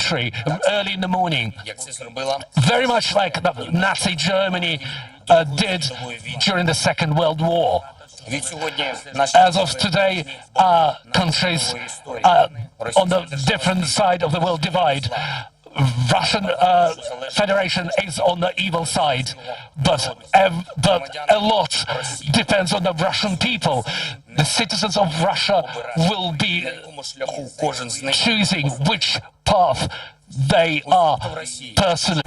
country early in the morning, very much like Nazi Germany did during the Second World War. As of today, countries on the different side of the world divide. Russian Federation is on the evil side, but a lot depends on the Russian people. The citizens of Russia will be choosing which path they are personally.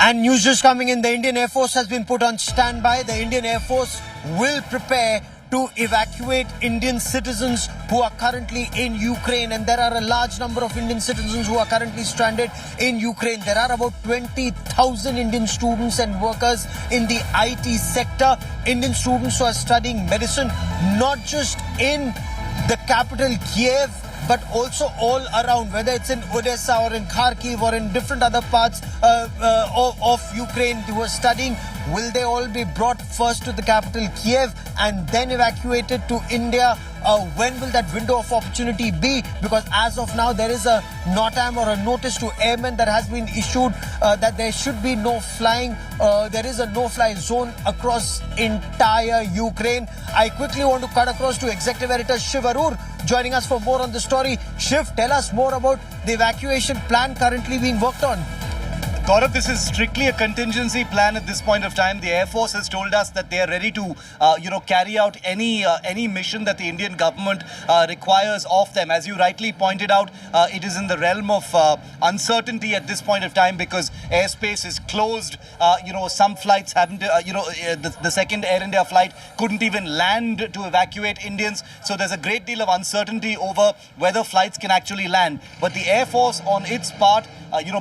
And news just coming in, the Indian Air Force has been put on standby. The Indian Air Force will prepare to evacuate Indian citizens who are currently in Ukraine. And there are a large number of Indian citizens who are currently stranded in Ukraine. There are about 20,000 Indian students and workers in the IT sector. Indian students who are studying medicine, not just in the capital Kyiv, but also all around, whether it's in Odessa or in Kharkiv or in different other parts of Ukraine who are studying. Will they all be brought first to the capital Kyiv and then evacuated to India? When will that window of opportunity be? Because as of now, there is a NOTAM or a notice to airmen that has been issued that there should be no flying. There is a no-fly zone across entire Ukraine. I quickly want to cut across to Executive Editor Shiv Arur, joining us for more on the story. Shiv, tell us more about the evacuation plan currently being worked on. Gaurav, this is strictly a contingency plan at this point of time. The Air Force has told us that they are ready to, carry out any mission that the Indian government requires of them. As you rightly pointed out, it is in the realm of uncertainty at this point of time because airspace is closed. Some flights haven't, the second Air India flight couldn't even land to evacuate Indians. So there's a great deal of uncertainty over whether flights can actually land. But the Air Force, on its part,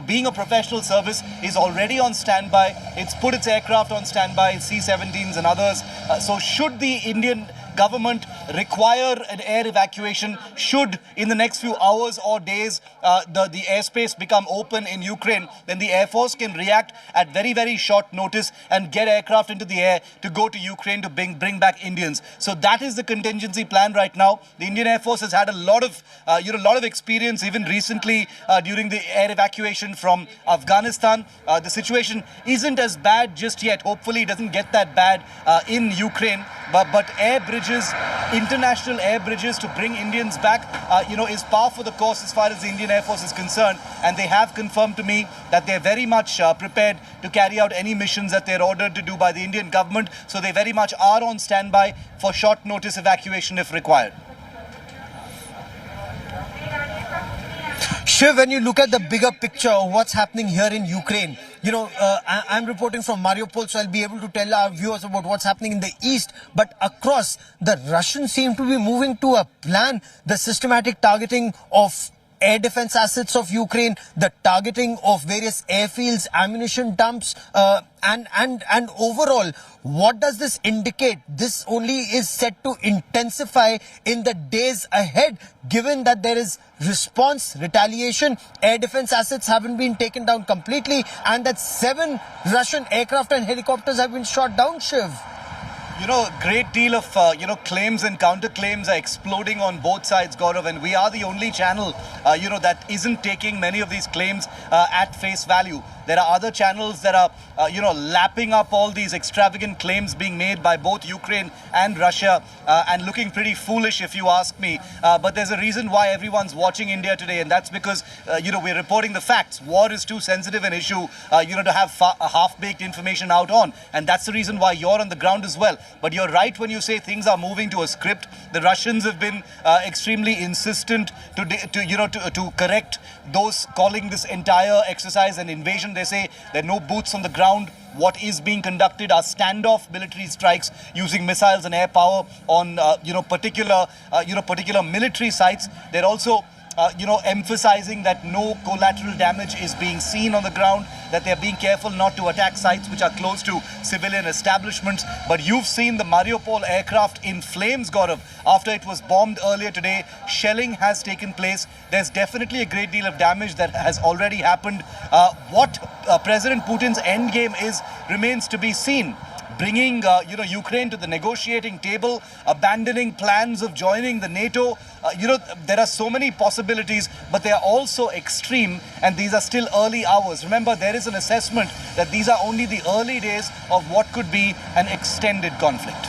being a professional service, is already on standby. It's put its aircraft on standby, C-17s and others. So should the Indian government require an air evacuation, should in the next few hours or days the airspace become open in Ukraine, then the Air Force can react at very, very short notice and get aircraft into the air to go to Ukraine to bring back Indians. So that is the contingency plan right now. The Indian Air Force has had a lot of experience even recently during the air evacuation from Afghanistan. The situation isn't as bad just yet. Hopefully it doesn't get that bad in Ukraine. But air bridges, international air bridges to bring Indians back, is par for the course as far as the Indian Air Force is concerned. And they have confirmed to me that they're very much prepared to carry out any missions that they're ordered to do by the Indian government. So they very much are on standby for short notice evacuation if required. Shiv, when you look at the bigger picture of what's happening here in Ukraine, I'm reporting from Mariupol, so I'll be able to tell our viewers about what's happening in the east. But across, the Russians seem to be moving to a plan, the systematic targeting of air defense assets of Ukraine, the targeting of various airfields, ammunition dumps, and overall, what does this indicate? This only is set to intensify in the days ahead, given that there is response, retaliation, air defense assets haven't been taken down completely, and that 7 Russian aircraft and helicopters have been shot down, Shiv. A great deal of, claims and counterclaims are exploding on both sides, Gaurav, and we are the only channel, that isn't taking many of these claims at face value. There are other channels that are, lapping up all these extravagant claims being made by both Ukraine and Russia and looking pretty foolish, if you ask me. But there's a reason why everyone's watching India today, and that's because, we're reporting the facts. War is too sensitive an issue, to have half-baked information out on, and that's the reason why you're on the ground as well. But you're right when you say things are moving to a script. The Russians have been extremely insistent to correct those calling this entire exercise an invasion. They say there are no boots on the ground. What is being conducted are standoff military strikes using missiles and air power on particular military sites. They're also emphasizing that no collateral damage is being seen on the ground, that they're being careful not to attack sites which are close to civilian establishments. But you've seen the Mariupol aircraft in flames, Gaurav, after it was bombed earlier today. Shelling has taken place. There's definitely a great deal of damage that has already happened. What President Putin's endgame is remains to be seen. bringing Ukraine to the negotiating table, abandoning plans of joining the NATO. There are so many possibilities, but they are also extreme, and these are still early hours. Remember, there is an assessment that these are only the early days of what could be an extended conflict.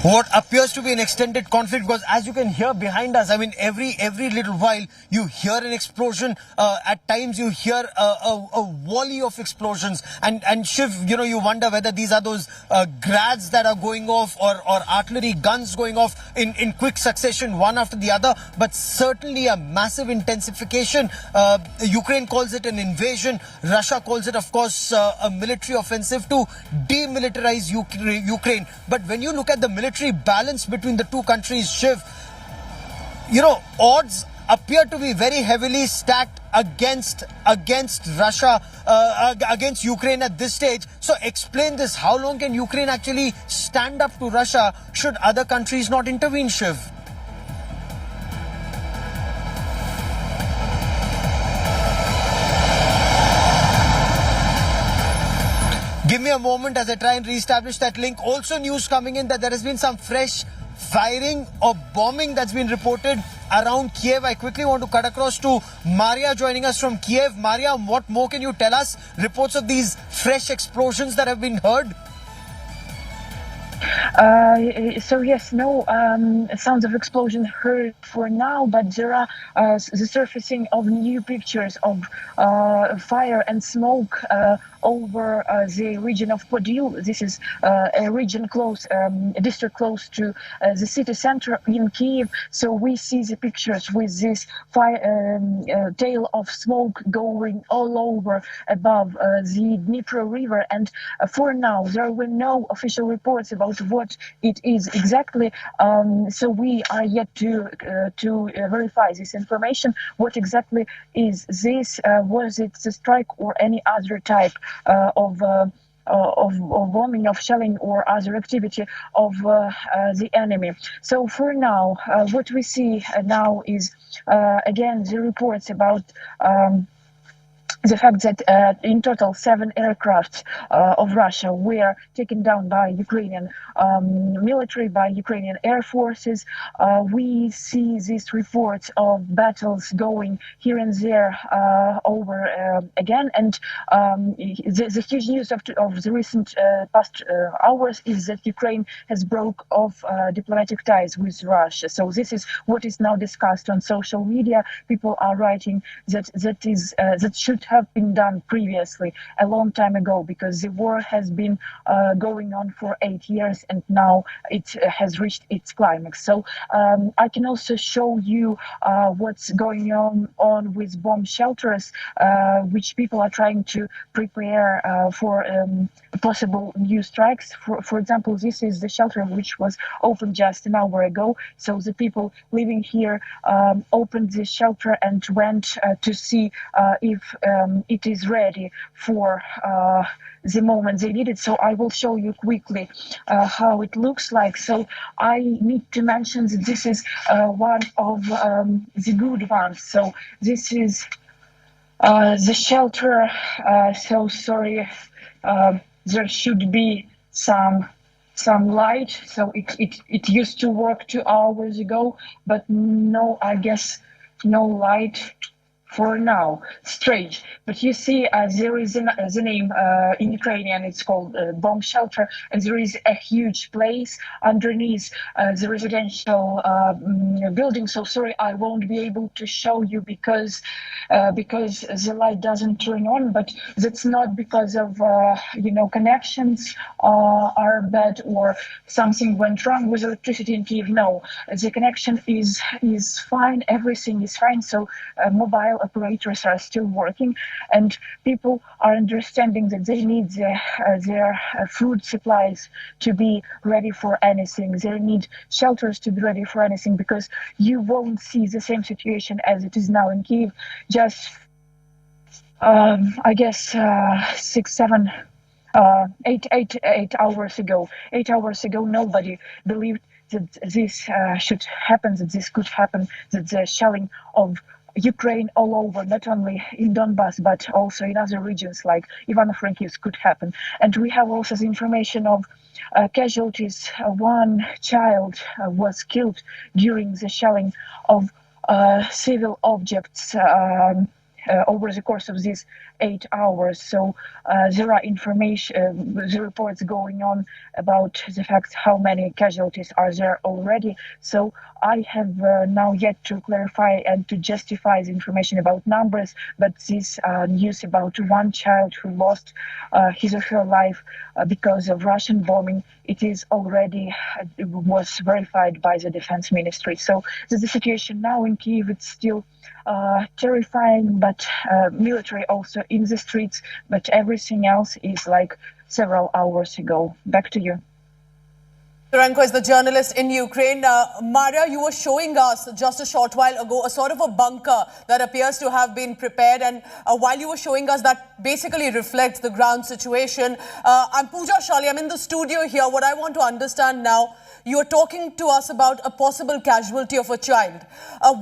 What appears to be an extended conflict, because as you can hear behind us, I mean, every little while you hear an explosion. At times you hear a volley of explosions, and Shiv, you wonder whether these are those grads that are going off or artillery guns going off in quick succession, one after the other. But certainly a massive intensification. Ukraine calls it an invasion. Russia calls it, of course, a military offensive to demilitarize Ukraine. But when you look at the military balance between the two countries, Shiv, odds appear to be very heavily stacked against Russia, against Ukraine at this stage. So explain this. How long can Ukraine actually stand up to Russia should other countries not intervene, Shiv? Give me a moment as I try and re-establish that link. Also news coming in that there has been some fresh firing or bombing that's been reported around Kyiv. I quickly want to cut across to Maria joining us from Kyiv. Maria, what more can you tell us? Reports of these fresh explosions that have been heard? So yes, no sounds of explosion heard for now, but there are the surfacing of new pictures of fire and smoke over the region of Podil. This is a region close, a district close to the city center in Kyiv. So we see the pictures with this fire tail of smoke going all over above the Dnipro River. And for now, there were no official reports about what it is exactly. So we are yet to verify this information. What exactly is this? Was it a strike or any other type of bombing, of shelling, or other activity of the enemy? So for now, what we see now is again the reports about the fact that in total 7 aircraft of Russia were taken down by Ukrainian military, by Ukrainian air forces. We see these reports of battles going here and there over again. And the huge news of the recent past hours is that Ukraine has broke off diplomatic ties with Russia. So this is what is now discussed on social media. People are writing that should have been done previously, a long time ago, because the war has been going on for 8 years and now it has reached its climax. So I can also show you what's going on with bomb shelters, which people are trying to prepare for possible new strikes. For example, this is the shelter which was opened just an hour ago. So the people living here opened this shelter and went to see if it is ready for the moment they need it. So I will show you quickly how it looks like. So I need to mention that this is one of the good ones. So this is the shelter. So sorry, there should be some light. So it used to work 2 hours ago, but no, I guess no light for now. Strange. But you see, there is the name in Ukrainian, it's called bomb shelter, and there is a huge place underneath the residential building. So sorry, I won't be able to show you because the light doesn't turn on, but that's not because of connections are bad or something went wrong with electricity in Kyiv. No, the connection is fine, everything is fine. So mobile operators are still working, and people are understanding that they need their food supplies to be ready for anything. They need shelters to be ready for anything, because you won't see the same situation as it is now in Kyiv. Just I guess 8 hours ago. 8 hours ago, nobody believed that this should happen, that this could happen, that the shelling of Ukraine all over, not only in Donbass, but also in other regions like Ivano-Frankivsk could happen. And we have also the information of casualties. One child was killed during the shelling of civil objects over the course of these 8 hours. So there are the reports going on about the fact how many casualties are there already. So I have now yet to clarify and to justify the information about numbers, but this news about one child who lost his or her life because of Russian bombing, it is already was verified by the defense ministry. So the situation now in Kyiv, it's still terrifying, but military also in the streets, but everything else is like several hours ago. Back to you. Turenko is the journalist in Ukraine. Maria, you were showing us just a short while ago a sort of a bunker that appears to have been prepared. And while you were showing us, that basically reflects the ground situation. I'm Pooja Shali. I'm in the studio here. What I want to understand now, you are talking to us about a possible casualty of a child.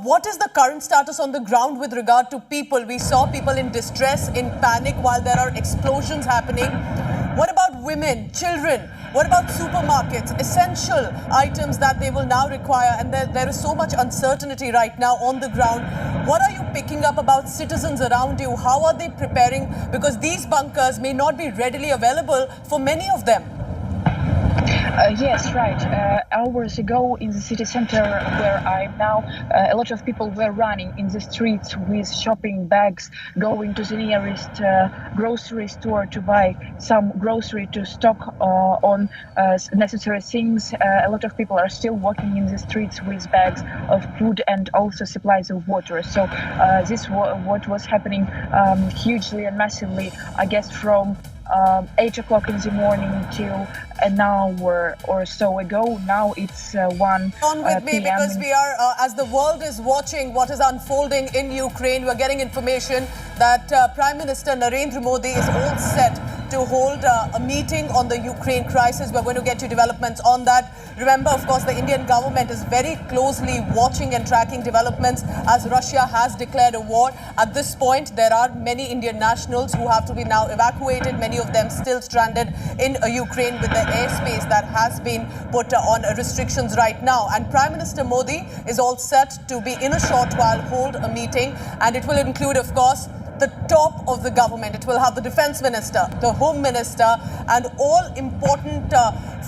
What is the current status on the ground with regard to people? We saw people in distress, in panic while there are explosions happening. What about women, children? What about supermarkets, essential items that they will now require? And there is so much uncertainty right now on the ground. What are you picking up about citizens around you? How are they preparing? Because these bunkers may not be readily available for many of them. Yes, right. Hours ago in the city center where I'm now, a lot of people were running in the streets with shopping bags, going to the nearest grocery store to buy some grocery to stock on necessary things. A lot of people are still walking in the streets with bags of food and also supplies of water. So this what was happening hugely and massively, I guess, from 8 o'clock in the morning till an hour or so ago. Now it's 1 On with me PM. because we are, as the world is watching what is unfolding in Ukraine, we're getting information that Prime Minister Narendra Modi is all set to hold a meeting on the Ukraine crisis. We're going to get you developments on that. Remember, of course, the Indian government is very closely watching and tracking developments as Russia has declared a war. At this point, there are many Indian nationals who have to be now evacuated, many of them still stranded in Ukraine with the airspace that has been put on restrictions right now. And Prime Minister Modi is all set to be in a short while hold a meeting, and it will include, of course, the top of the government. It will have the defense minister, the home minister, and all important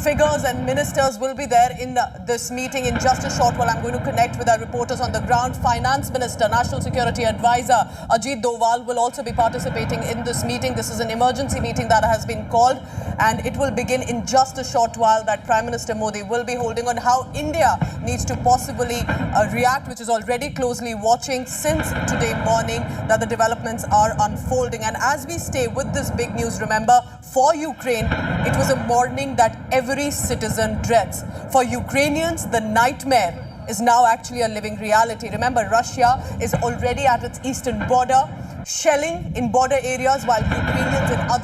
figures and ministers will be there in this meeting. In just a short while, I'm going to connect with our reporters on the ground. Finance Minister, National Security Advisor Ajit Doval will also be participating in this meeting. This is an emergency meeting that has been called, and it will begin in just a short while. That Prime Minister Modi will be holding on how India needs to possibly react, which is already closely watching since today morning that the developments are unfolding. And as we stay with this big news, remember, for Ukraine, it was a morning that every citizen dreads. For Ukrainians, the nightmare is now actually a living reality. Remember, Russia is already at its eastern border, shelling in border areas, while Ukrainians in other